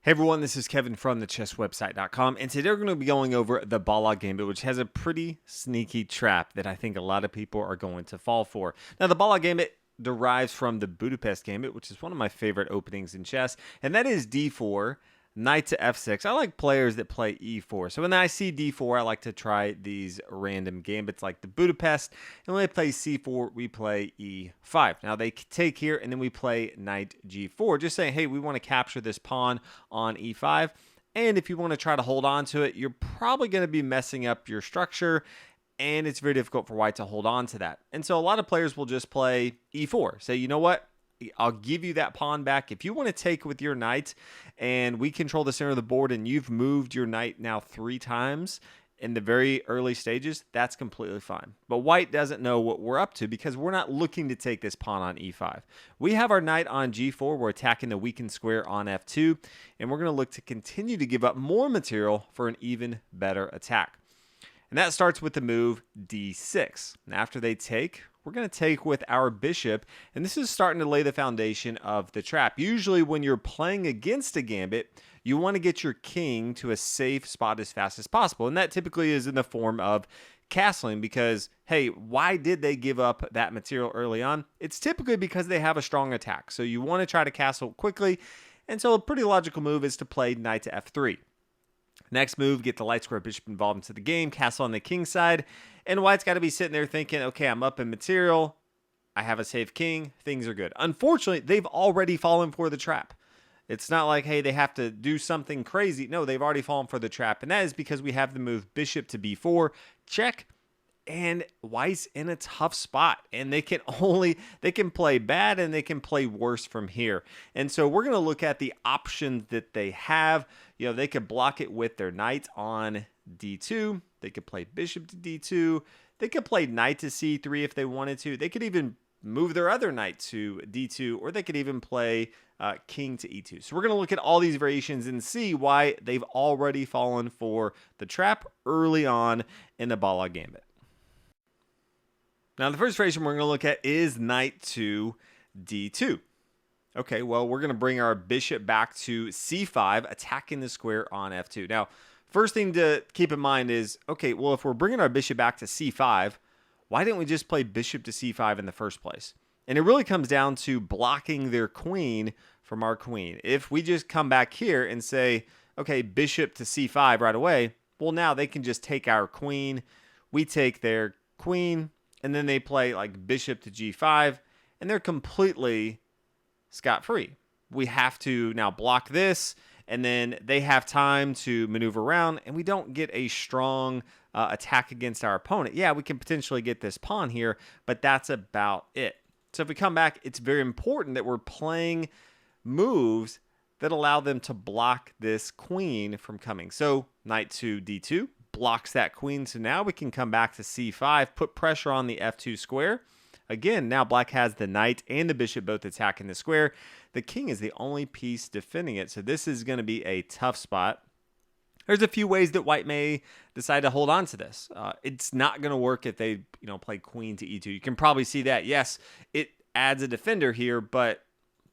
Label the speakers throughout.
Speaker 1: Hey everyone, this is Kevin from thechesswebsite.com, and today we're going to be going over the Balogh Gambit, which has a pretty sneaky trap that I think a lot of people are going to fall for. Now, the Balogh Gambit derives from the Budapest Gambit, which is one of my favorite openings in chess, and that is d4, knight to f6. I like players that play e4. So when I see d4, I like to try these random gambits like the Budapest. And when they play c4, we play e5. Now they take here and then we play knight g4. Just saying, hey, we want to capture this pawn on e5. And if you want to try to hold on to it, you're probably going to be messing up your structure. And it's very difficult for white to hold on to that. And so a lot of players will just play e4. Say, you know what? I'll give you that pawn back. If you want to take with your knight and we control the center of the board and you've moved your knight now 3 times in the very early stages, that's completely fine. But white doesn't know what we're up to because we're not looking to take this pawn on e5. We have our knight on g4. We're attacking the weakened square on f2, and we're going to look to continue to give up more material for an even better attack. And that starts with the move d6. And after they take, we're going to take with our bishop, and this is starting to lay the foundation of the trap. Usually when you're playing against a gambit, you want to get your king to a safe spot as fast as possible, and that typically is in the form of castling because, hey, why did they give up that material early on? It's typically because they have a strong attack, so you want to try to castle quickly, and so a pretty logical move is to play knight to f3. Next move, get the light square bishop involved into the game, castle on the king side, and white's got to be sitting there thinking, okay, I'm up in material, I have a safe king, things are good. Unfortunately, they've already fallen for the trap. It's not like, hey, they have to do something crazy. No, they've already fallen for the trap, and that is because we have the move bishop to b4, check, and white's in a tough spot, and they can play bad and they can play worse from here. And so we're going to look at the options that they have. You know, they could block it with their knight on d2. They could play bishop to d2. They could play knight to c3 if they wanted to. They could even move their other knight to d2, or they could even play king to e2. So we're going to look at all these variations and see why they've already fallen for the trap early on in the Balogh Gambit. Now, the first variation we're going to look at is knight to d2. Okay, well, we're going to bring our bishop back to c5, attacking the square on f2. Now, first thing to keep in mind is, okay, well, if we're bringing our bishop back to c5, why didn't we just play bishop to c5 in the first place? And it really comes down to blocking their queen from our queen. If we just come back here and say, okay, bishop to c5 right away, well, now they can just take our queen. We take their queen, and then they play like bishop to g5, and they're completely scot-free. We have to now block this, and then they have time to maneuver around, and we don't get a strong attack against our opponent. Yeah, we can potentially get this pawn here, but that's about it. So if we come back, it's very important that we're playing moves that allow them to block this queen from coming. So knight to d2 blocks that queen. So now we can come back to c5, put pressure on the f2 square. Again, now black has the knight and the bishop both attacking the square. The king is the only piece defending it. So this is going to be a tough spot. There's a few ways that white may decide to hold on to this. It's not going to work if they, play queen to e2. You can probably see that. Yes, it adds a defender here, but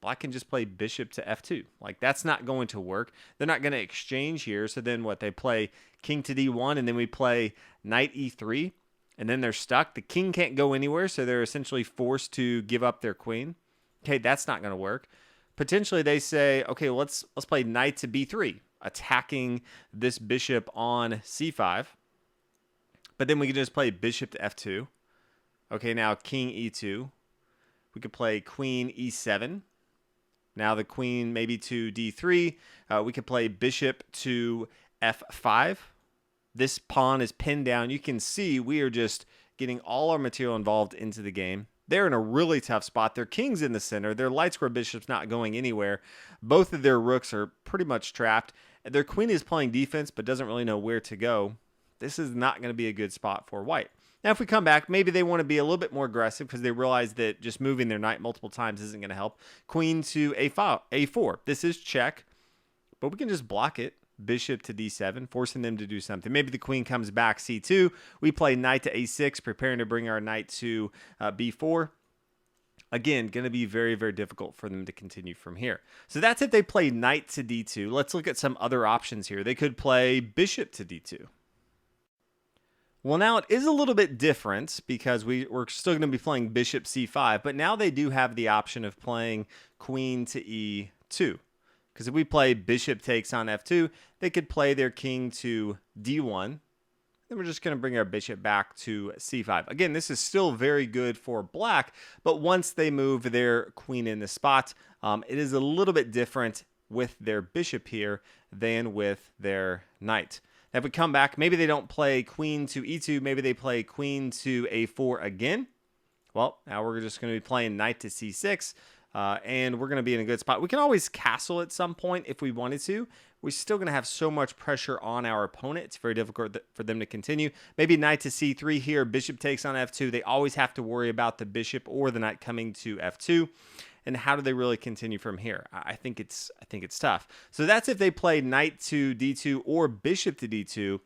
Speaker 1: black can just play bishop to f2. Like, that's not going to work. They're not going to exchange here. So then what? They play king to d1, and then we play knight e3, and then they're stuck. The king can't go anywhere, so they're essentially forced to give up their queen. Okay, that's not going to work. Potentially they say, okay, well, let's play knight to b3, attacking this bishop on c5. But then we can just play bishop to f2. Okay, now king e2. We could play queen e7. Now the queen maybe to d3. We could play bishop to f5. This pawn is pinned down. You can see we are just getting all our material involved into the game. They're in a really tough spot. Their king's in the center. Their light square bishop's not going anywhere. Both of their rooks are pretty much trapped. Their queen is playing defense but doesn't really know where to go. This is not going to be a good spot for white. Now, if we come back, maybe they want to be a little bit more aggressive because they realize that just moving their knight multiple times isn't going to help. Queen to a4. This is check, but we can just block it. Bishop to d7, forcing them to do something. Maybe the queen comes back c2. We play knight to a6, preparing to bring our knight to b4. Again, going to be very, very difficult for them to continue from here. So that's if they play knight to d2. Let's look at some other options here. They could play bishop to d2. Well, now it is a little bit different because we're still going to be playing bishop c5, but now they do have the option of playing queen to e2. Because if we play bishop takes on f2, they could play their king to d1. Then we're just going to bring our bishop back to c5. Again, this is still very good for black, but once they move their queen in the spot, it is a little bit different with their bishop here than with their knight. Now, if we come back, maybe they don't play queen to e2, maybe they play queen to a4 again. Well, now we're just going to be playing knight to c6, and we're going to be in a good spot. We can always castle at some point if we wanted to. We're still going to have so much pressure on our opponent. It's very difficult for them to continue. Maybe knight to c3 here. Bishop takes on f2. They always have to worry about the bishop or the knight coming to f2. And how do they really continue from here? I think it's tough. So that's if they play knight to d2 or bishop to d2.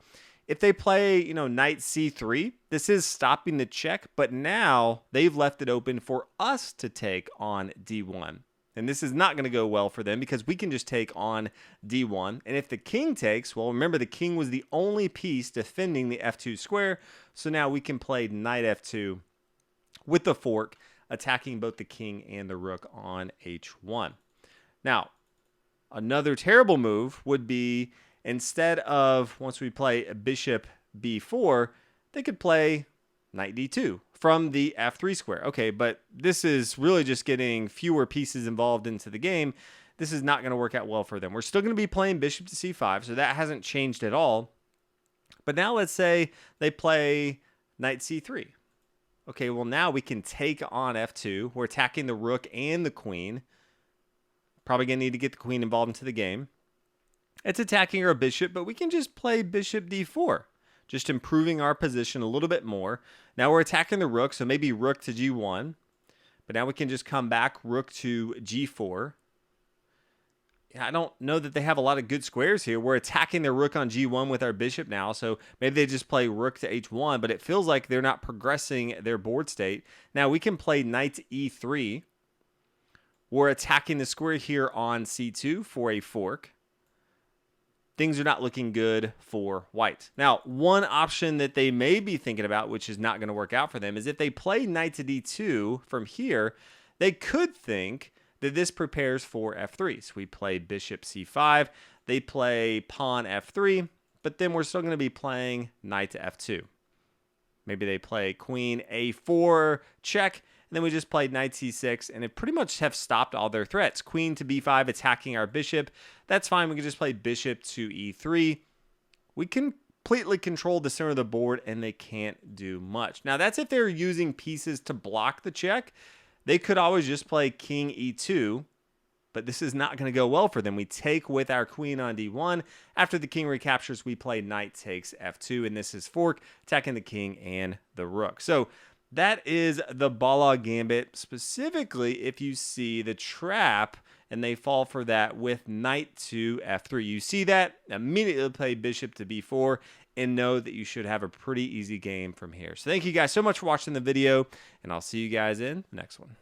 Speaker 1: If they play, knight c3, this is stopping the check, but now they've left it open for us to take on d1. And this is not going to go well for them because we can just take on d1. And if the king takes, well, remember the king was the only piece defending the f2 square. So now we can play knight f2 with the fork, attacking both the king and the rook on h1. Now, another terrible move would be instead of, once we play bishop b4, they could play knight d2 from the f3 square. Okay, but this is really just getting fewer pieces involved into the game. This is not going to work out well for them. We're still going to be playing bishop to c5, so that hasn't changed at all. But now let's say they play knight c3. Okay, well now we can take on f2. We're attacking the rook and the queen. Probably going to need to get the queen involved into the game. It's attacking our bishop, but we can just play bishop d4. Just improving our position a little bit more. Now we're attacking the rook, so maybe rook to g1. But now we can just come back, rook to g4. I don't know that they have a lot of good squares here. We're attacking the rook on g1 with our bishop now, so maybe they just play rook to h1, but it feels like they're not progressing their board state. Now we can play knight to e3. We're attacking the square here on c2 for a fork. Things are not looking good for white. Now, one option that they may be thinking about, which is not going to work out for them, is if they play knight to d2 from here, they could think that this prepares for f3. So we play bishop c5, they play pawn f3, but then we're still going to be playing knight to f2. Maybe they play queen a4 check, and then we just played knight c6, and it pretty much have stopped all their threats. Queen to b5 attacking our bishop. That's fine. We can just play bishop to e3. We completely control the center of the board, and they can't do much. Now, that's if they're using pieces to block the check. They could always just play king e2, but this is not going to go well for them. We take with our queen on d1. After the king recaptures, we play knight takes f2, and this is fork, attacking the king and the rook. So that is the Balogh Gambit, specifically if you see the trap and they fall for that with knight to f3. You see that, immediately play bishop to b4 and know that you should have a pretty easy game from here. So thank you guys so much for watching the video, and I'll see you guys in the next one.